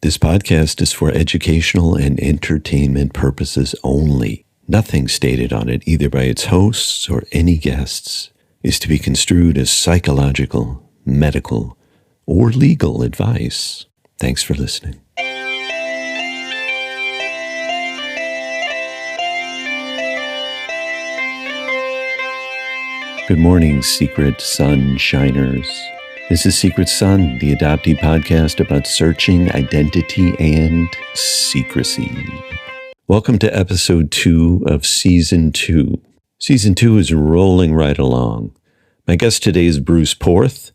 This podcast is for educational and entertainment purposes only. Nothing stated on it, either by its hosts or any guests, is to be construed as psychological, medical, or legal advice. Thanks for listening. Good morning, Secret Sunshiners. This is Secret Sun, the adoptee podcast about searching, identity, and secrecy. Welcome to episode 2 of season 2. Season 2 is rolling right along. My guest today is Bruce Porth.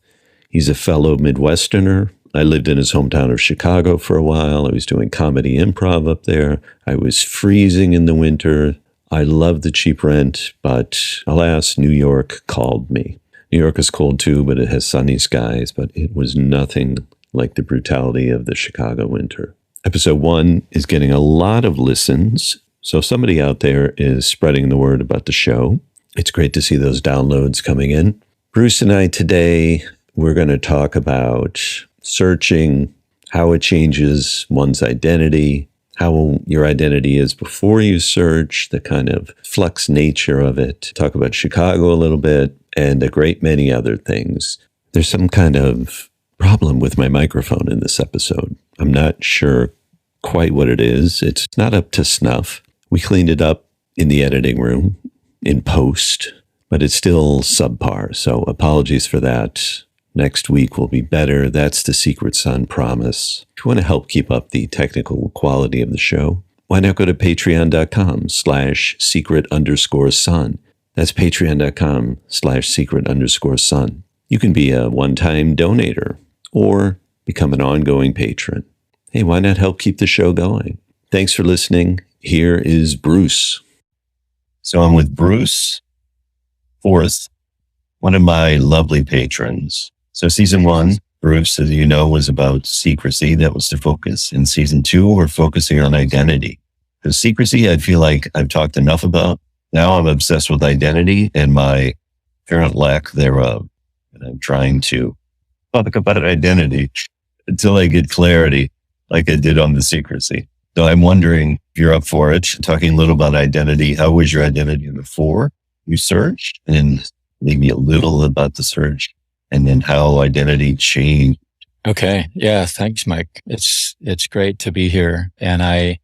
He's a fellow Midwesterner. I lived in his hometown of Chicago for a while. I was doing comedy improv up there. I was freezing in the winter. I loved the cheap rent, but alas, New York called me. New York is cold too, but it has sunny skies, but it was nothing like the brutality of the Chicago winter. Episode 1 is getting a lot of listens, so somebody out there is spreading the word about the show. It's great to see those downloads coming in. Bruce and I today, we're going to talk about searching, how it changes one's identity, how your identity is before you search, the kind of flux nature of it. Talk about Chicago a little bit, and a great many other things. There's some kind of problem with my microphone in this episode. I'm not sure quite what it is. It's not up to snuff. We cleaned it up in the editing room, in post, but it's still subpar, so apologies for that. Next week will be better. That's the Secret Sun promise. If you want to help keep up the technical quality of the show, why not go to patreon.com/secret_sun. That's patreon.com/secret_sun. You can be a one-time donator or become an ongoing patron. Hey, why not help keep the show going? Thanks for listening. Here is Bruce. So I'm with Bruce Porth, one of my lovely patrons. So season 1, Bruce, as you know, was about secrecy. That was the focus. In season 2, we're focusing on identity. Because secrecy, I feel like I've talked enough about. Now I'm obsessed with identity and my apparent lack thereof. And I'm trying to talk about identity until I get clarity, like I did on the secrecy. So I'm wondering if you're up for it, talking a little about identity. How was your identity before you searched? And maybe a little about the search, and then how identity changed. Okay. Yeah. Thanks, Mike. It's great to be here. And I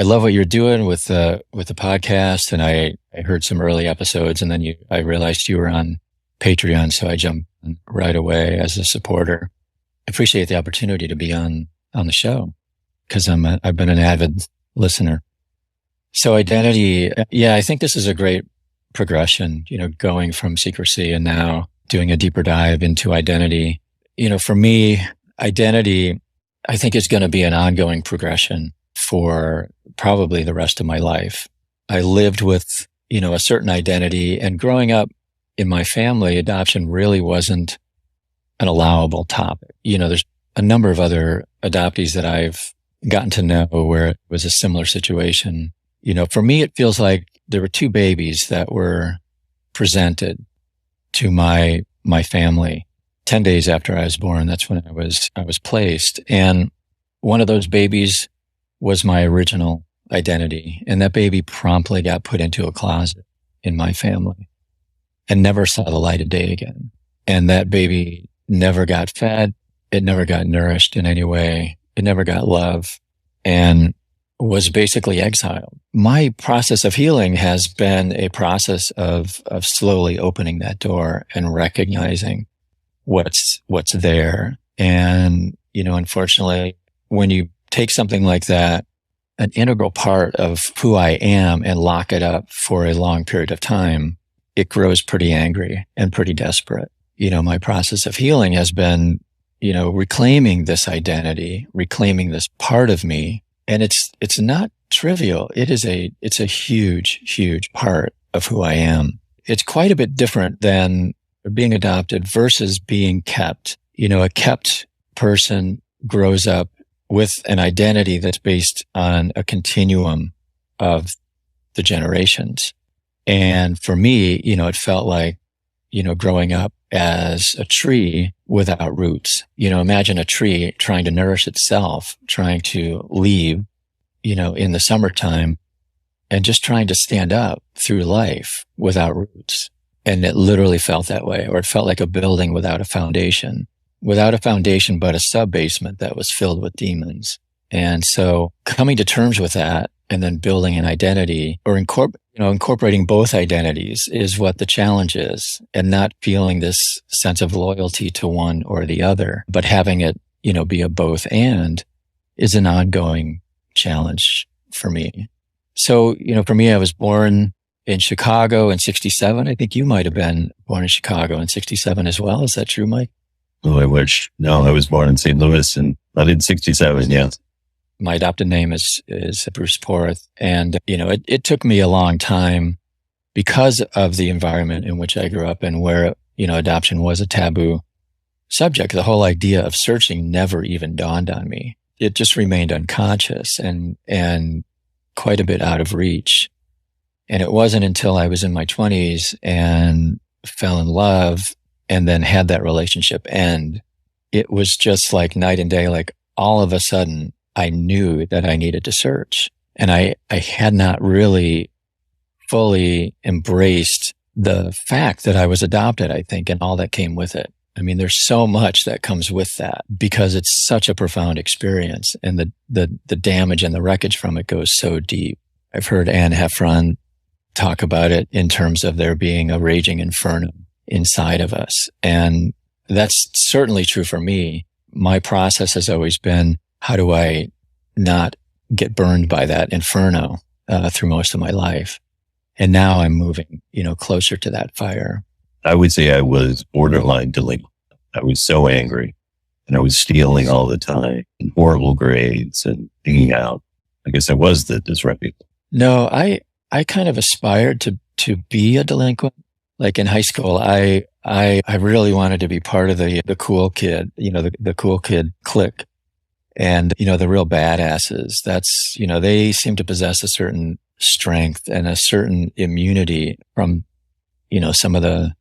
love what you're doing with the podcast. And I heard some early episodes, and then I realized you were on Patreon. So I jumped right away as a supporter. I appreciate the opportunity to be on the show because I've been an avid listener. So identity. Yeah. I think this is a great progression, going from secrecy and now doing a deeper dive into identity. For me, identity, I think is going to be an ongoing progression for probably the rest of my life. I lived with, a certain identity, and growing up in my family, adoption really wasn't an allowable topic. There's a number of other adoptees that I've gotten to know where it was a similar situation. For me, it feels like there were 2 babies that were presented to my family 10 days after I was born. That's when I was placed. And one of those babies was my original identity. And that baby promptly got put into a closet in my family and never saw the light of day again. And that baby never got fed. It never got nourished in any way. It never got love and was basically exiled. My process of healing has been a process of slowly opening that door and recognizing what's there. And, unfortunately, when you take something like that, an integral part of who I am, and lock it up for a long period of time, it grows pretty angry and pretty desperate. My process of healing has been, reclaiming this identity, reclaiming this part of me. And it's not trivial. It's a huge, huge part of who I am. It's quite a bit different than being adopted versus being kept. A kept person grows up with an identity that's based on a continuum of the generations. And for me, it felt like, growing up as a tree without roots. Imagine a tree trying to nourish itself, trying to leave, in the summertime and just trying to stand up through life without roots. And it literally felt that way, or it felt like a building without a foundation, but a sub-basement that was filled with demons. And so coming to terms with that and then building an identity or incorporating both identities is what the challenge is, and not feeling this sense of loyalty to one or the other, but having it, be a both and is an ongoing challenge for me. So, for me, I was born in Chicago in 1967. I think you might have been born in Chicago in 1967 as well. Is that true, Mike? Oh, I wish. No, I was born in St. Louis and not in 1967. Yeah. My adopted name is Bruce Porth. And, it took me a long time because of the environment in which I grew up and where, adoption was a taboo subject. The whole idea of searching never even dawned on me. It just remained unconscious and quite a bit out of reach. And it wasn't until I was in my 20s and fell in love and then had that relationship end. It was just like night and day. Like all of a sudden, I knew that I needed to search. And I had not really fully embraced the fact that I was adopted, I think, and all that came with it. I mean, there's so much that comes with that because it's such a profound experience, and the damage and the wreckage from it goes so deep. I've heard Anne Heffron talk about it in terms of there being a raging inferno inside of us. And that's certainly true for me. My process has always been, how do I not get burned by that inferno through most of my life? And now I'm moving, closer to that fire. I would say I was borderline delinquent. I was so angry and I was stealing all the time and horrible grades and hanging out. I guess I was the disreputable. No, I kind of aspired to be a delinquent. Like in high school, I really wanted to be part of the cool kid, the cool kid clique. And, the real badasses, that's, they seem to possess a certain strength and a certain immunity from, some of the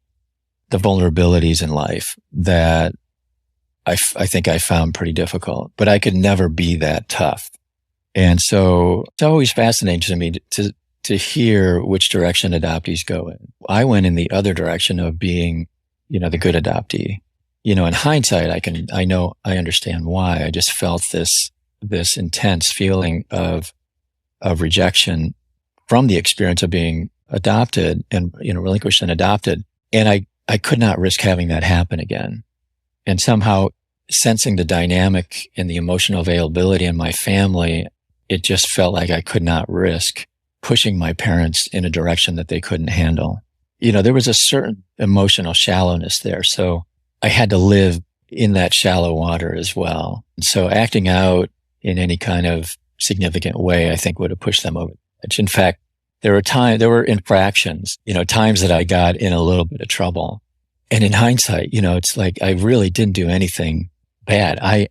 vulnerabilities in life that I think I found pretty difficult, but I could never be that tough. And so it's always fascinating to me to hear which direction adoptees go in. I went in the other direction of being, the good adoptee. In hindsight, I understand why. I just felt this intense feeling of rejection from the experience of being adopted and, relinquished and adopted. And I could not risk having that happen again. And somehow sensing the dynamic and the emotional availability in my family, it just felt like I could not risk pushing my parents in a direction that they couldn't handle. There was a certain emotional shallowness there. So I had to live in that shallow water as well. And so acting out in any kind of significant way, I think would have pushed them over the edge. In fact, there were infractions, times that I got in a little bit of trouble. And in hindsight, it's like I really didn't do anything bad. I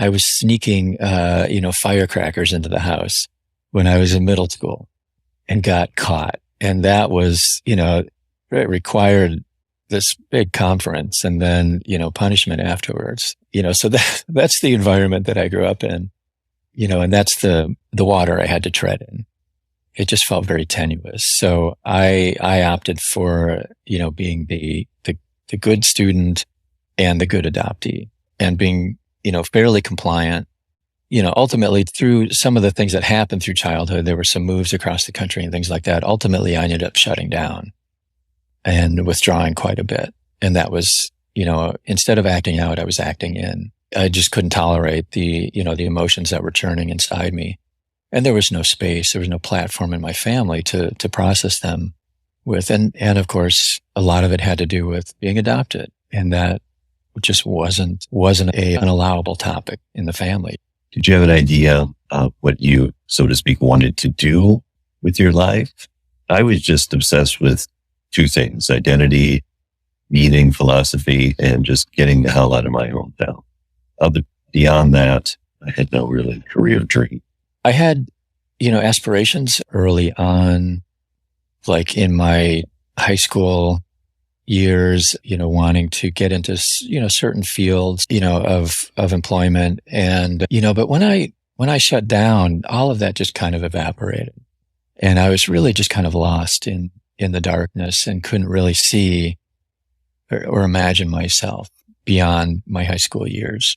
was sneaking, firecrackers into the house when I was in middle school and got caught. And that was, it required this big conference and then, punishment afterwards, so that's the environment that I grew up in, and that's the water I had to tread in. It just felt very tenuous. So I opted for, being the good student and the good adoptee and being, fairly compliant. Ultimately through some of the things that happened through childhood, there were some moves across the country and things like that. Ultimately, I ended up shutting down and withdrawing quite a bit. And that was, instead of acting out, I was acting in. I just couldn't tolerate the emotions that were churning inside me. And there was no space. There was no platform in my family to process them with. And of course, a lot of it had to do with being adopted. And that just wasn't an allowable topic in the family. Did you have an idea of what you, so to speak, wanted to do with your life? I was just obsessed with two things: identity, meaning, philosophy, and just getting the hell out of my hometown. Beyond that, I had no really career dream. I had, aspirations early on, like in my high school years, wanting to get into, certain fields, of employment. And, but when I shut down, all of that just kind of evaporated. And I was really just kind of lost in the darkness and couldn't really see or imagine myself beyond my high school years.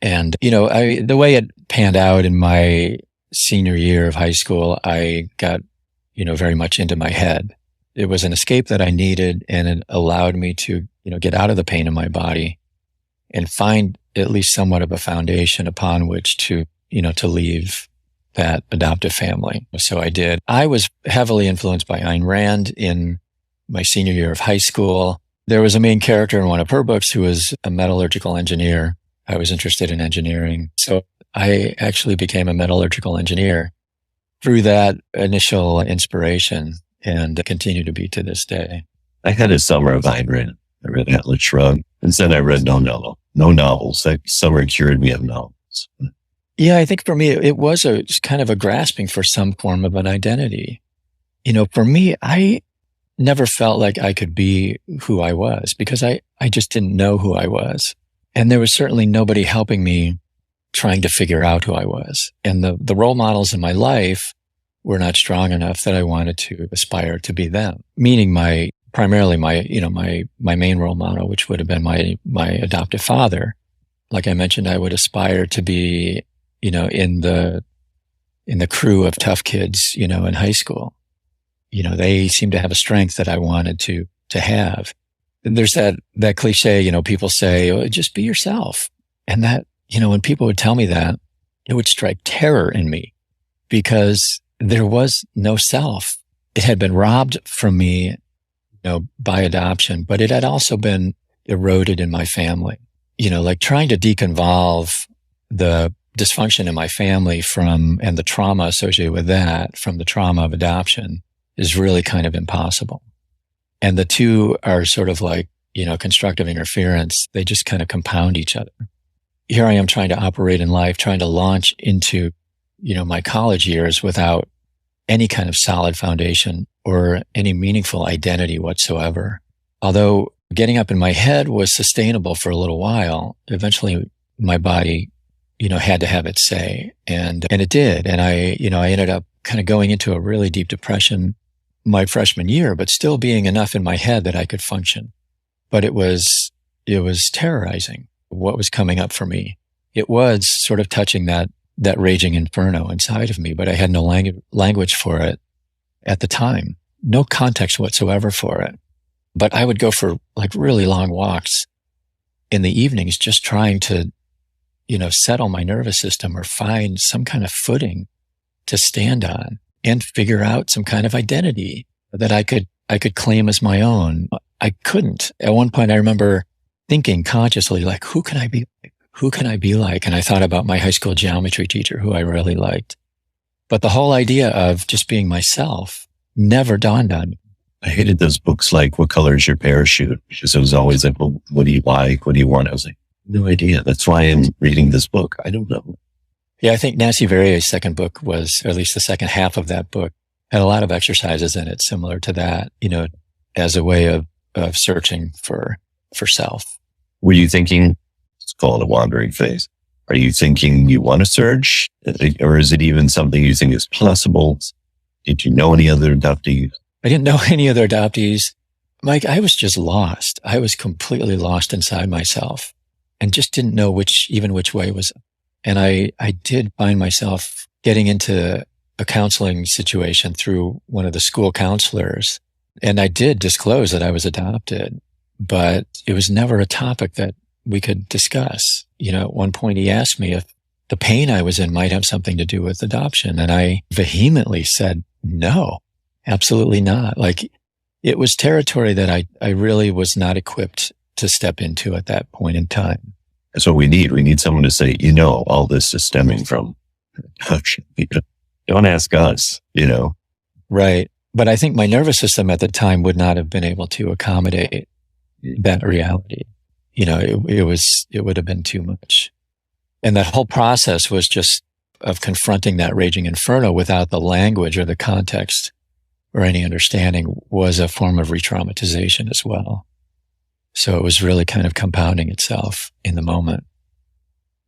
And, the way it panned out in my senior year of high school, I got, very much into my head. It was an escape that I needed, and it allowed me to, get out of the pain in my body and find at least somewhat of a foundation upon which to, to leave that adoptive family. So I did. I was heavily influenced by Ayn Rand in my senior year of high school. There was a main character in one of her books who was a metallurgical engineer. I was interested in engineering. So I actually became a metallurgical engineer through that initial inspiration and continue to be to this day. I had a summer of Ayn Rand. I read Atlas Shrugged, and then I read no novels. That summer cured me of novels. Yeah, I think for me, it was just kind of a grasping for some form of an identity. For me, I never felt like I could be who I was because I just didn't know who I was. And there was certainly nobody helping me trying to figure out who I was. And the role models in my life were not strong enough that I wanted to aspire to be them. Meaning primarily my main role model, which would have been my adoptive father. Like I mentioned, I would aspire to be, in the crew of tough kids, in high school. They seem to have a strength that I wanted to have. And there's that cliche, people say, oh, just be yourself. And that, when people would tell me that, it would strike terror in me because there was no self. It had been robbed from me, by adoption, but it had also been eroded in my family. Like trying to deconvolve the dysfunction in my family and the trauma associated with that from the trauma of adoption is really kind of impossible. And the two are sort of like, constructive interference. They just kind of compound each other. Here I am trying to operate in life, trying to launch into, my college years without any kind of solid foundation or any meaningful identity whatsoever. Although getting up in my head was sustainable for a little while, eventually my body, had to have its say. And it did. And I ended up kind of going into a really deep depression my freshman year, but still being enough in my head that I could function. But it was terrorizing what was coming up for me. It was sort of touching that raging inferno inside of me, but I had no language for it at the time, no context whatsoever for it. But I would go for like really long walks in the evenings, just trying to, settle my nervous system or find some kind of footing to stand on and figure out some kind of identity that I could claim as my own. I couldn't. At one point, I remember thinking consciously, like, who can I be? Who can I be like? And I thought about my high school geometry teacher who I really liked. But the whole idea of just being myself never dawned on me. I hated those books like What Color is Your Parachute? Because it was always like, well, what do you like? What do you want? I was like, no idea. That's why I'm reading this book. I don't know. Yeah, I think Nancy Verrier's second book was, or at least the second half of that book, had a lot of exercises in it similar to that, as a way of searching for self. Were you thinking, let's call it a wandering phase? Are you thinking you want to search? Or is it even something you think is possible? Did you know any other adoptees? I didn't know any other adoptees. Mike, I was just lost. I was completely lost inside myself and just didn't know which way was. And I did find myself getting into a counseling situation through one of the school counselors. And I did disclose that I was adopted, but it was never a topic that we could discuss. At one point he asked me if the pain I was in might have something to do with adoption. And I vehemently said, no, absolutely not. Like, it was territory that I really was not equipped to step into at that point in time. That's what we need. We need someone to say, all this is stemming from adoption. Don't ask us, Right. But I think my nervous system at the time would not have been able to accommodate that reality. It would have been too much. And that whole process was just of confronting that raging inferno without the language or the context or any understanding was a form of re-traumatization as well. So it was really kind of compounding itself in the moment.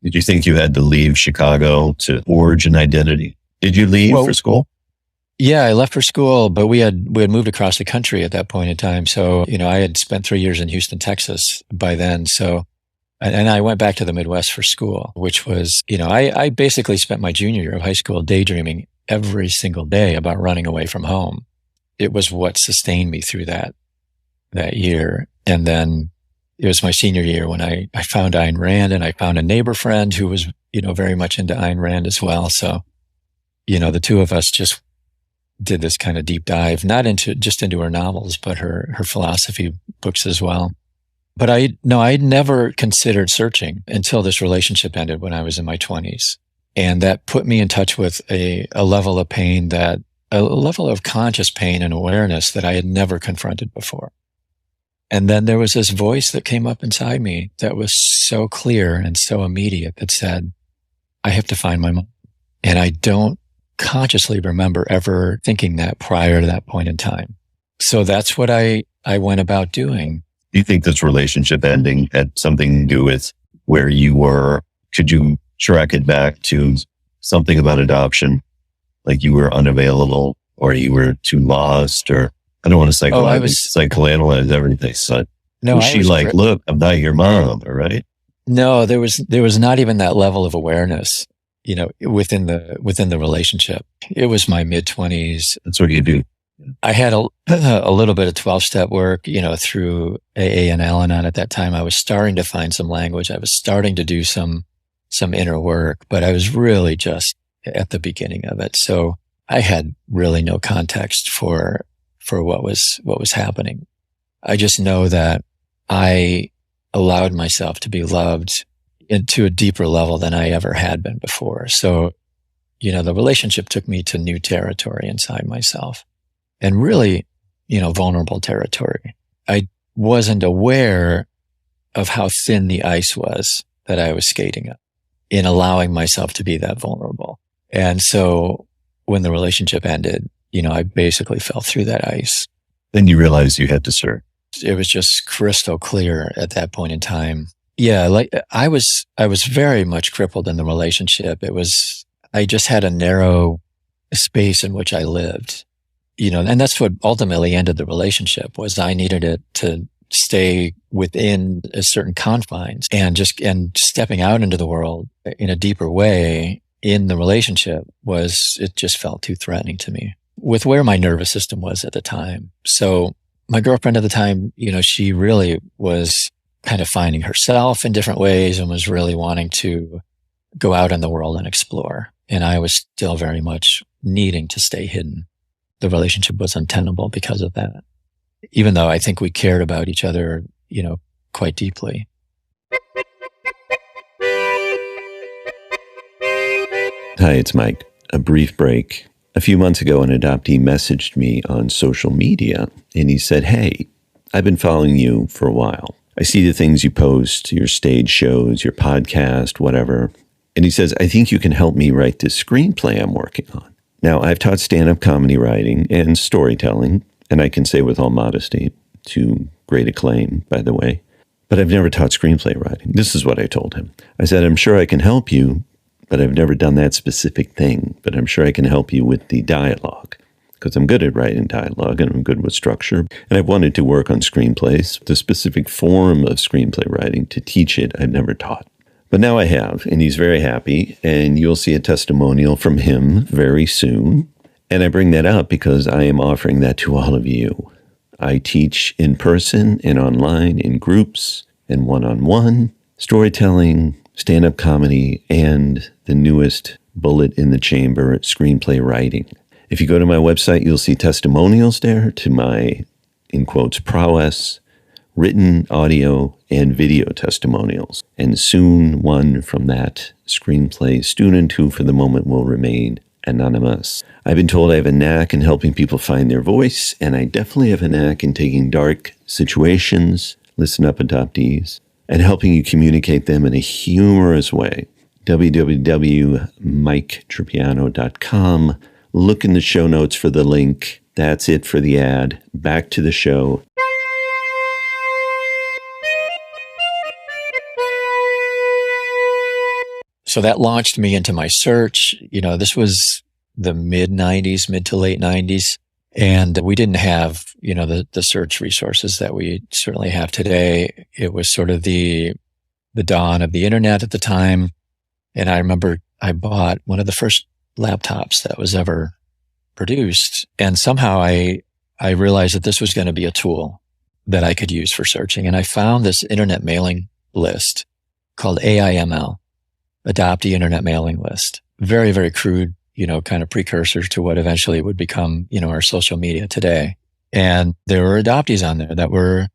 Did you think you had to leave Chicago to forge an identity? Did you leave for school? Yeah, I left for school, but we had moved across the country at that point in time. So, I had spent 3 years in Houston, Texas by then. So, and I went back to the Midwest for school, which was, I basically spent my junior year of high school daydreaming every single day about running away from home. It was what sustained me through that year. And then it was my senior year when I found Ayn Rand, and I found a neighbor friend who was, very much into Ayn Rand as well. So, the two of us just did this kind of deep dive, not into her novels, but her philosophy books as well. But I'd never considered searching until this relationship ended when I was in my 20s. And that put me in touch with a level of pain, a level of conscious pain and awareness that I had never confronted before. And then there was this voice that came up inside me that was so clear and so immediate that said, I have to find my mom. And I don't consciously remember ever thinking that prior to that point in time. So that's what I went about doing. Do you think this relationship ending had something to do with where you were? Could you track it back to something about adoption? Like you were unavailable, or you were too lost, or I don't want to psychoanalyze everything. So was she like, look, I'm not your mom, all right? No, there was not even that level of awareness, within the relationship. It was my mid-20s. That's what you do. I had a little bit of 12-step work, through AA and Al-Anon at that time. I was starting to find some language. I was starting to do some inner work, but I was really just at the beginning of it. So I had really no context for what was happening. I just know that I allowed myself to be loved into a deeper level than I ever had been before. So, the relationship took me to new territory inside myself, and really, vulnerable territory. I wasn't aware of how thin the ice was that I was skating up in allowing myself to be that vulnerable. And so when the relationship ended, I basically fell through that ice. Then you realized you had to search. It was just crystal clear at that point in time. Yeah, like I was very much crippled in the relationship. I just had a narrow space in which I lived, and that's what ultimately ended the relationship. Was I needed it to stay within a certain confines, and stepping out into the world in a deeper way in the relationship it just felt too threatening to me with where my nervous system was at the time. So my girlfriend at the time, she really was kind of finding herself in different ways and was really wanting to go out in the world and explore. And I was still very much needing to stay hidden. The relationship was untenable because of that, even though I think we cared about each other, quite deeply. Hi, it's Mike. A brief break. A few months ago, an adoptee messaged me on social media, and he said, "Hey, I've been following you for a while. I see the things you post, your stage shows, your podcast, whatever." And he says, "I think you can help me write this screenplay I'm working on." Now, I've taught stand-up comedy writing and storytelling, and I can say with all modesty, to great acclaim, by the way, but I've never taught screenplay writing. This is what I told him. I said, "I'm sure I can help you, but I've never done that specific thing. But I'm sure I can help you with the dialogue, because I'm good at writing dialogue and I'm good with structure. And I've wanted to work on screenplays, the specific form of screenplay writing. To teach it, I've never taught. But now I have, and he's very happy, and you'll see a testimonial from him very soon. And I bring that up because I am offering that to all of you. I teach in person and online, in groups and one-on-one, storytelling, stand-up comedy, and the newest bullet in the chamber, screenplay writing. If you go to my website, you'll see testimonials there to my, in quotes, prowess, written, audio, and video testimonials, and soon one from that screenplay student who for the moment will remain anonymous. I've been told I have a knack in helping people find their voice, and I definitely have a knack in taking dark situations, listen up adoptees, and helping you communicate them in a humorous way. www.miketripiano.com. Look in the show notes for the link. That's it for the ad. Back to the show. So that launched me into my search. This was the mid to late 90s. And we didn't have, the search resources that we certainly have today. It was sort of the dawn of the internet at the time. And I remember I bought one of the first laptops that was ever produced. And somehow I realized that this was going to be a tool that I could use for searching. And I found this internet mailing list called AIML, Adoptee Internet Mailing List. Very, very crude, kind of precursor to what eventually would become, our social media today. And there were adoptees on there that were,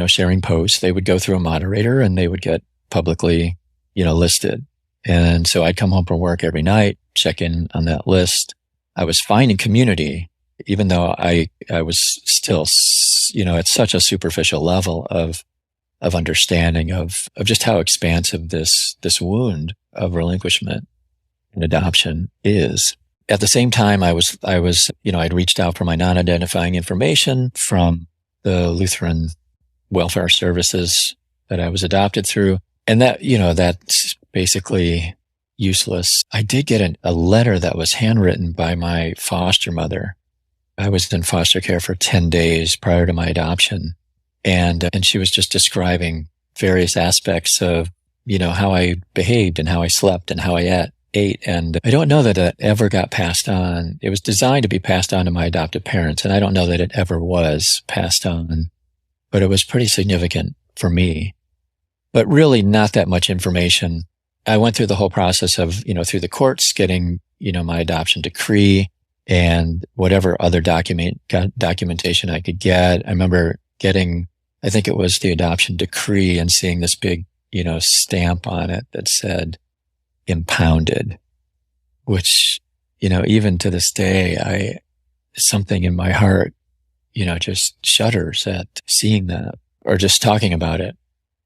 sharing posts. They would go through a moderator and they would get publicly, listed. And so I'd come home from work every night, check in on that list. I was finding community, even though I was still, at such a superficial level of understanding of just how expansive this wound of relinquishment and adoption is. At the same time, I'd reached out for my non-identifying information from the Lutheran welfare services that I was adopted through. And that, that's basically useless. I did get a letter that was handwritten by my foster mother. I was in foster care for 10 days prior to my adoption. And she was just describing various aspects of, how I behaved and how I slept and how I ate. And I don't know that it ever got passed on. It was designed to be passed on to my adoptive parents. And I don't know that it ever was passed on, but it was pretty significant for me, but really not that much information. I went through the whole process of, through the courts, getting, my adoption decree and whatever other documentation I could get. I remember getting, I think it was the adoption decree and seeing this big, stamp on it that said impounded, which, even to this day, something in my heart, just shudders at seeing that or just talking about it.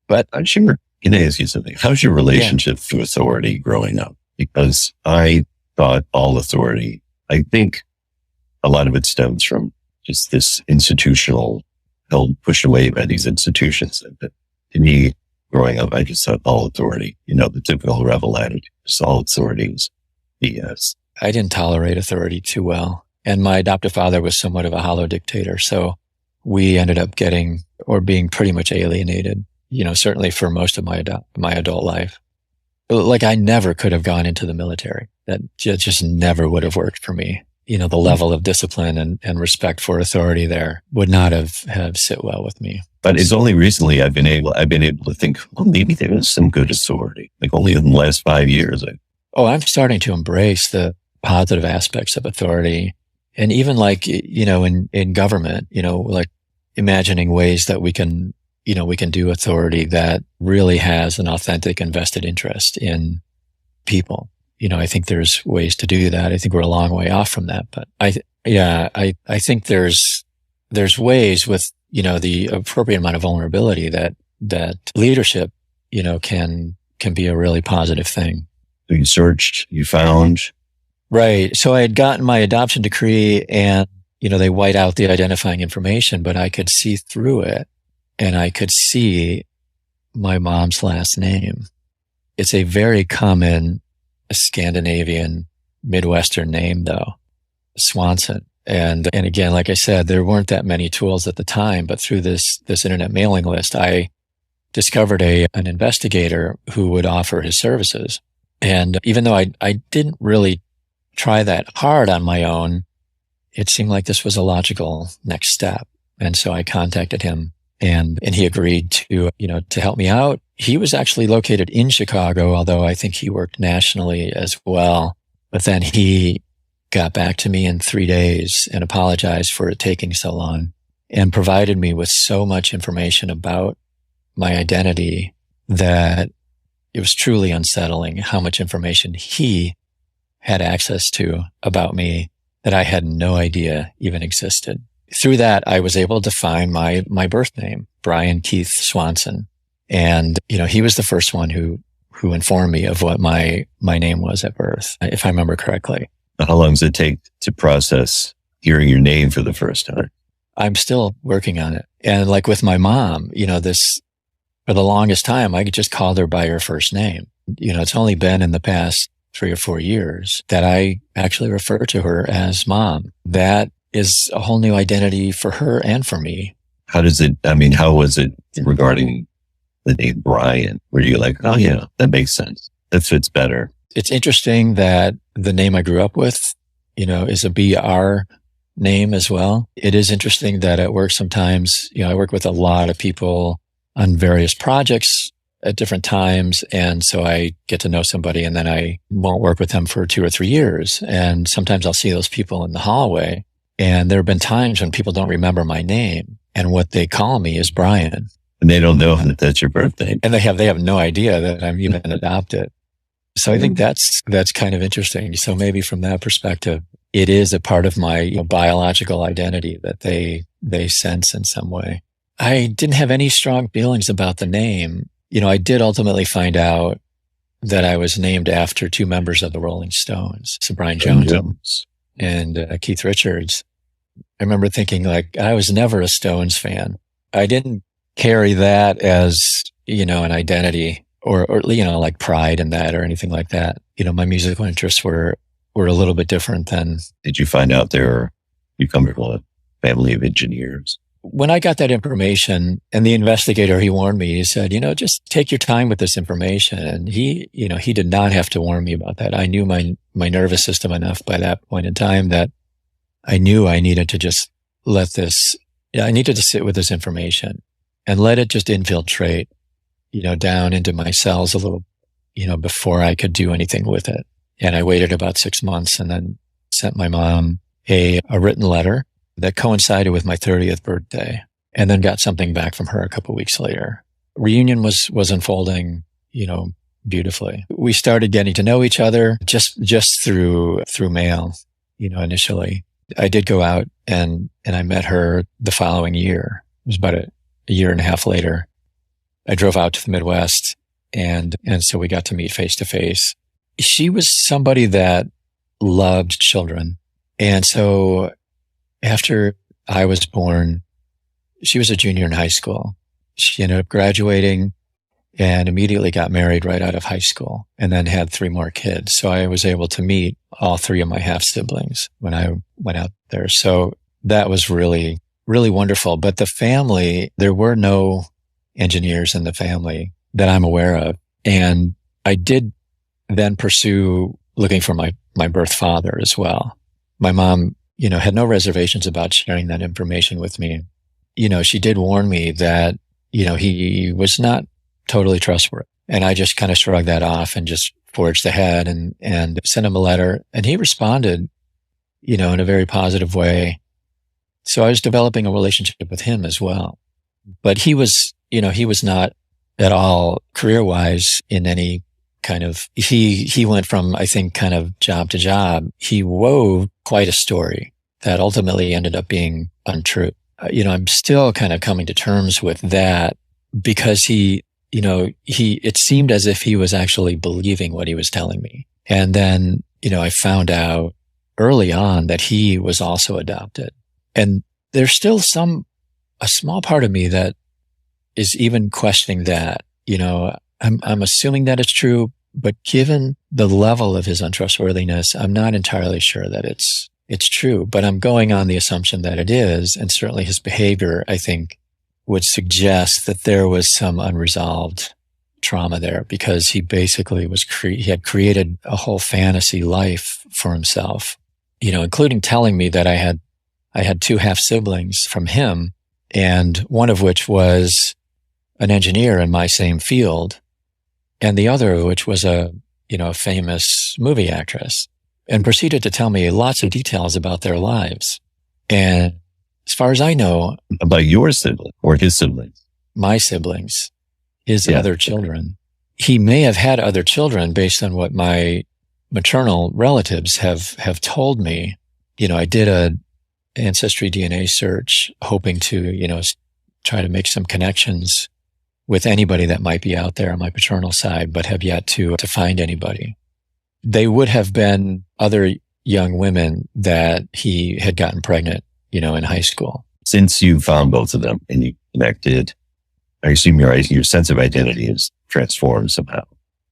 But I'm sure, can I ask you something? How's your relationship to authority growing up? Because I thought all authority, I think a lot of it stems from just this institutional held, pushed away by these institutions. But to me, growing up, I just thought all authority, the typical rebel attitude, all authorities, BS. I didn't tolerate authority too well. And my adoptive father was somewhat of a hollow dictator. So we ended up being pretty much alienated, certainly for most of my adult life. Like I never could have gone into the military. That just never would have worked for me. The level of discipline and respect for authority there would not have sit well with me. But it's only recently I've been able to think, well, maybe there is some good authority. Like only in the last 5 years. I'm starting to embrace the positive aspects of authority. And even like, in government, like imagining ways that we can do authority that really has an authentic and vested interest in people. I think there's ways to do that. I think we're a long way off from that, but I think there's ways with, the appropriate amount of vulnerability that leadership, can be a really positive thing. So you searched, you found. Right. So I had gotten my adoption decree and, they white out the identifying information, but I could see through it and I could see my mom's last name. It's a very common Scandinavian Midwestern name though, Swanson. And again, like I said, there weren't that many tools at the time, but through this internet mailing list, I discovered an investigator who would offer his services. And even though I didn't really try that hard on my own, it seemed like this was a logical next step. And so I contacted him and he agreed to help me out. He was actually located in Chicago, although I think he worked nationally as well. But then he got back to me in 3 days and apologized for it taking so long and provided me with so much information about my identity that it was truly unsettling how much information he had access to about me that I had no idea even existed. Through that, I was able to find my birth name, Brian Keith Swanson. And, he was the first one who informed me of what my name was at birth, if I remember correctly. How long does it take to process hearing your name for the first time? I'm still working on it. And like with my mom, for the longest time, I just called her by her first name. It's only been in the past 3 or 4 years that I actually refer to her as mom. That is a whole new identity for her and for me. How was it regarding the name Brian? Were you like, oh yeah, that makes sense. That fits better. It's interesting that the name I grew up with, is a BR name as well. It is interesting that at work sometimes, I work with a lot of people on various projects at different times. And so I get to know somebody and then I won't work with them for 2 or 3 years. And sometimes I'll see those people in the hallway. And there have been times when people don't remember my name and what they call me is Brian. And they don't know that that's your birthday. And they have no idea that I'm even adopted. So I think that's kind of interesting. So maybe from that perspective, it is a part of my biological identity that they sense in some way. I didn't have any strong feelings about the name. I did ultimately find out that I was named after 2 members of the Rolling Stones, so Brian Jones and Keith Richards. I remember thinking I was never a Stones fan. I didn't carry that as, an identity or like pride in that or anything like that. My musical interests were a little bit different than. Did you find out you come from a family of engineers? When I got that information and the investigator, he warned me, he said, just take your time with this information. And he did not have to warn me about that. I knew my nervous system enough by that point in time that I knew I needed to just I needed to sit with this information and let it just infiltrate, down into my cells a little, before I could do anything with it. And I waited about 6 months and then sent my mom a written letter that coincided with my 30th birthday, and then got something back from her a couple of weeks later. Reunion was unfolding, beautifully. We started getting to know each other just through mail, initially. I did go out and I met her the following year. It was about a year and a half later. I drove out to the Midwest and so we got to meet face to face. She was somebody that loved children. And so after I was born, she was a junior in high school. She ended up graduating and immediately got married right out of high school and then had 3 more kids. So I was able to meet all 3 of my half siblings when I went out there. So that was really, really wonderful. But the family, there were no engineers in the family that I'm aware of. And I did then pursue looking for my birth father as well. My mom, had no reservations about sharing that information with me. She did warn me that, he was not totally trustworthy. And I just kind of shrugged that off and just forged ahead and sent him a letter. And he responded, in a very positive way. So I was developing a relationship with him as well. But he was not at all career-wise in any kind of, he went from, I think, kind of job to job. He wove quite a story that ultimately ended up being untrue. I'm still kind of coming to terms with that because it seemed as if he was actually believing what he was telling me. And then, I found out early on that he was also adopted. And there's still a small part of me that is even questioning that. I'm assuming that it's true, but given the level of his untrustworthiness, I'm not entirely sure that it's true, but I'm going on the assumption that it is. And certainly his behavior, I think, would suggest that there was some unresolved trauma there because he basically he had created a whole fantasy life for himself, including telling me that I had 2 half siblings from him, and one of which was an engineer in my same field, and the other of which was a famous movie actress, and proceeded to tell me lots of details about their lives. And as far as I know, about your sibling or his siblings, my siblings, his other children, he may have had other children based on what my maternal relatives have told me. I did a ancestry DNA search hoping to, try to make some connections with anybody that might be out there on my paternal side, but have yet to find anybody. They would have been other young women that he had gotten pregnant, in high school. Since you found both of them and you connected, I assume your sense of identity is transformed somehow.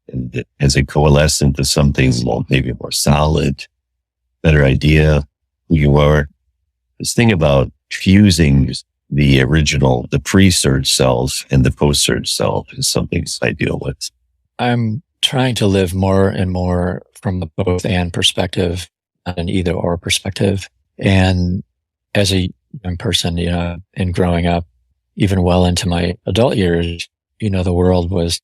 And as it coalesced into something more, maybe more solid, better idea who you are. This thing about fusing the original, the pre-surge selves and the post-surge self is something I deal with. I'm trying to live more and more from the both and perspective, not an either or perspective. And as a young person, and growing up, even well into my adult years, the world was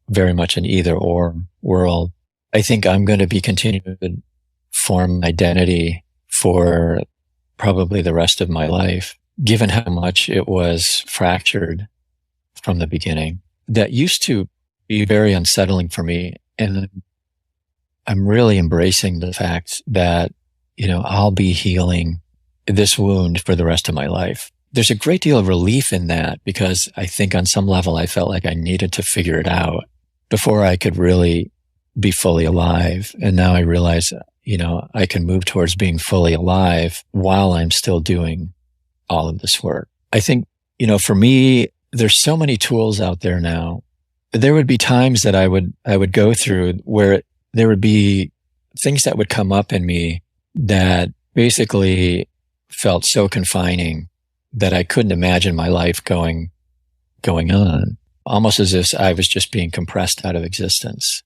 very much an either or world. I think I'm going to be continuing to form identity for probably the rest of my life, given how much it was fractured from the beginning. That used to be very unsettling for me. And I'm really embracing the fact that, I'll be healing this wound for the rest of my life. There's a great deal of relief in that because I think on some level I felt like I needed to figure it out before I could really be fully alive. And now I realize, I can move towards being fully alive while I'm still doing all of this work. I think, for me, there's so many tools out there now. There would be times that I would go through where there would be things that would come up in me that basically felt so confining that I couldn't imagine my life going on, almost as if I was just being compressed out of existence.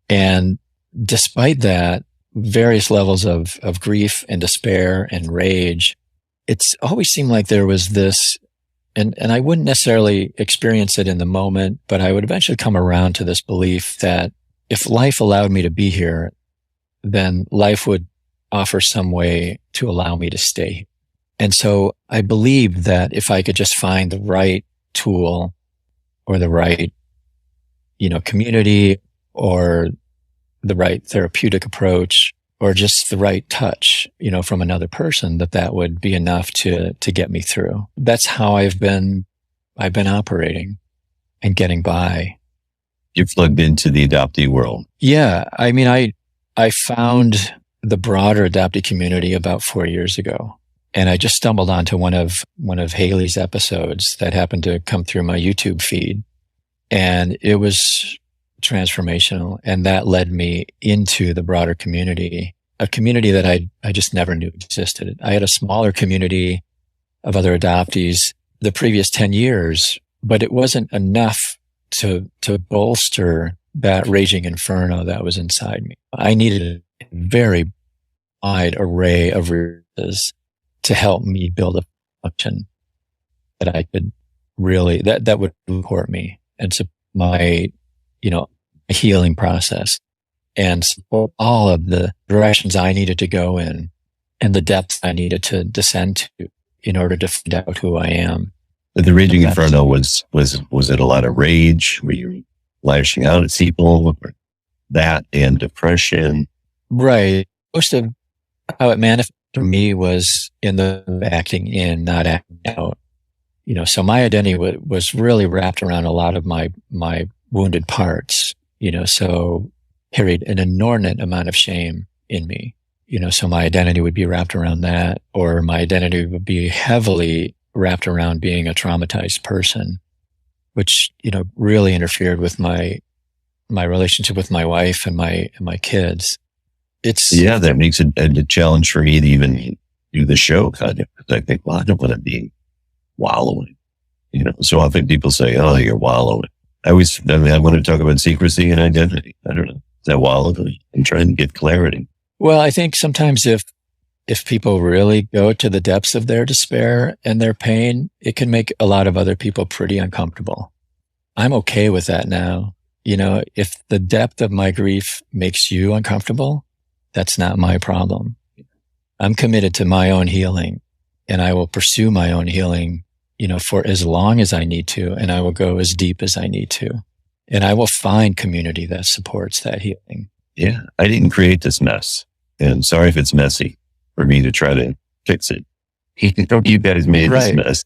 And despite that, various levels of grief and despair and rage, it's always seemed like there was this, and I wouldn't necessarily experience it in the moment, but I would eventually come around to this belief that if life allowed me to be here, then life would offer some way to allow me to stay. And so I believed that if I could just find the right tool or the right, community or the right therapeutic approach or just the right touch, from another person, that would be enough to get me through. That's how I've been operating and getting by. You're plugged into the adoptee world. Yeah. I mean, I found the broader adoptee community about 4 years ago. And I just stumbled onto one of Haley's episodes that happened to come through my YouTube feed. And it was transformational. And that led me into the broader community, a community that I just never knew existed. I had a smaller community of other adoptees the previous 10 years, but it wasn't enough to bolster that raging inferno that was inside me. I needed a very wide array of resources to help me build a function that I could really, that would support me and support my, healing process and support all of the directions I needed to go in and the depths I needed to descend to in order to find out who I am. But the raging inferno was it a lot of rage? Were you lashing out at people? That and depression? Right. Most of how it manifested for me was in the acting in, not acting out. So my identity was really wrapped around a lot of my wounded parts, so carried an inordinate amount of shame in me, so my identity would be wrapped around that, or my identity would be heavily wrapped around being a traumatized person, which, really interfered with my relationship with my wife and my kids. That makes it a challenge for you to even do the show, kind of. Because I think, well, I don't want to be wallowing. So often people say, "Oh, you're wallowing." I want to talk about secrecy and identity. I don't know. Is that wallowing? I'm trying to get clarity. Well, I think sometimes if people really go to the depths of their despair and their pain, it can make a lot of other people pretty uncomfortable. I'm okay with that now. If the depth of my grief makes you uncomfortable, that's not my problem. I'm committed to my own healing, and I will pursue my own healing, for as long as I need to, and I will go as deep as I need to. And I will find community that supports that healing. Yeah, I didn't create this mess. And sorry if it's messy for me to try to fix it. You guys made this mess.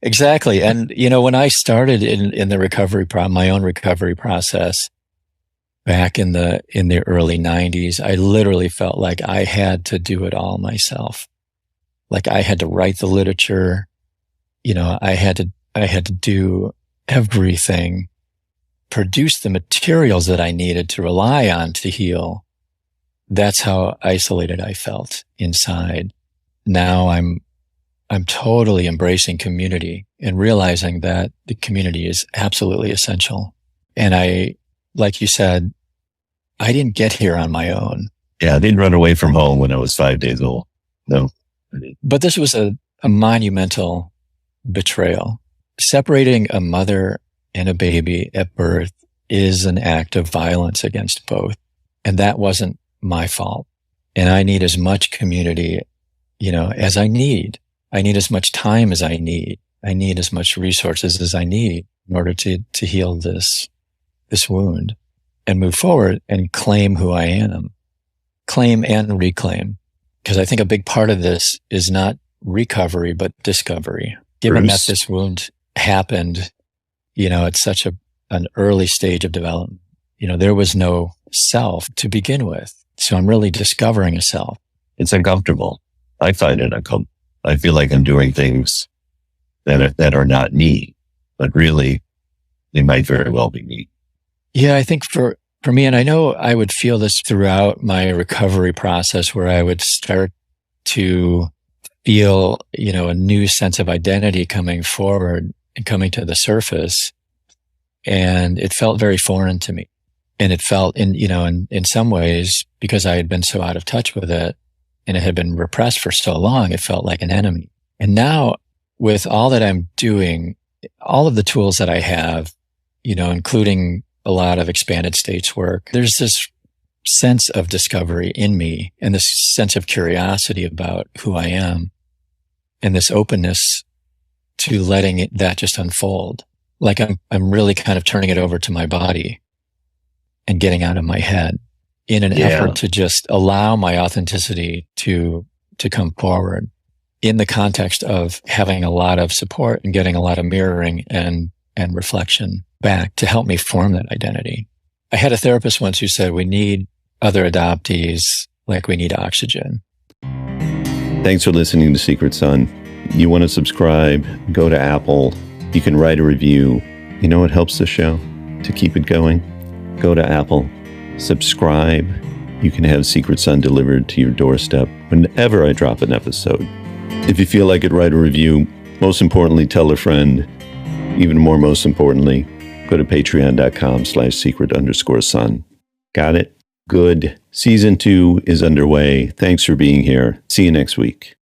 Exactly. And, when I started in the recovery my own recovery process back in the early 90s, I literally felt like I had to do it all myself. Like I had to write the literature. I had to do everything. produce the materials that I needed to rely on to heal, that's how isolated I felt inside. Now I'm totally embracing community and realizing that the community is absolutely essential. And I, like you said, I didn't get here on my own. Yeah, I didn't run away from home when I was 5 days old. No. But this was a monumental betrayal. Separating a mother and a baby at birth is an act of violence against both. And that wasn't my fault. And I need as much community, as I need. I need as much time as I need. I need as much resources as I need in order to heal this wound and move forward and claim who I am. Claim and reclaim. Because I think a big part of this is not recovery, but discovery. Given that this wound happened, at such an early stage of development, there was no self to begin with. So I'm really discovering a self. It's uncomfortable. I find it uncomfortable. I feel like I'm doing things that are not me, but really they might very well be me. Yeah, I think for me, and I know I would feel this throughout my recovery process, where I would start to feel, a new sense of identity coming forward and coming to the surface. And it felt very foreign to me. And it felt in some ways, because I had been so out of touch with it and it had been repressed for so long, it felt like an enemy. And now with all that I'm doing, all of the tools that I have, including a lot of expanded states work, there's this sense of discovery in me and this sense of curiosity about who I am and this openness to letting that just unfold. Like I'm really kind of turning it over to my body and getting out of my head in an effort to just allow my authenticity to come forward in the context of having a lot of support and getting a lot of mirroring and reflection back to help me form that identity. I had a therapist once who said, we need other adoptees like we need oxygen. Thanks for listening to Secret Son. You want to subscribe, go to Apple. You can write a review. It helps the show to keep it going. Go to Apple, subscribe. You can have Secret Son delivered to your doorstep whenever I drop an episode. If you feel like it, write a review. Most importantly, tell a friend. Even more, most importantly, go to patreon.com/secret_son. Got it? Good. Season 2 is underway. Thanks for being here. See you next week.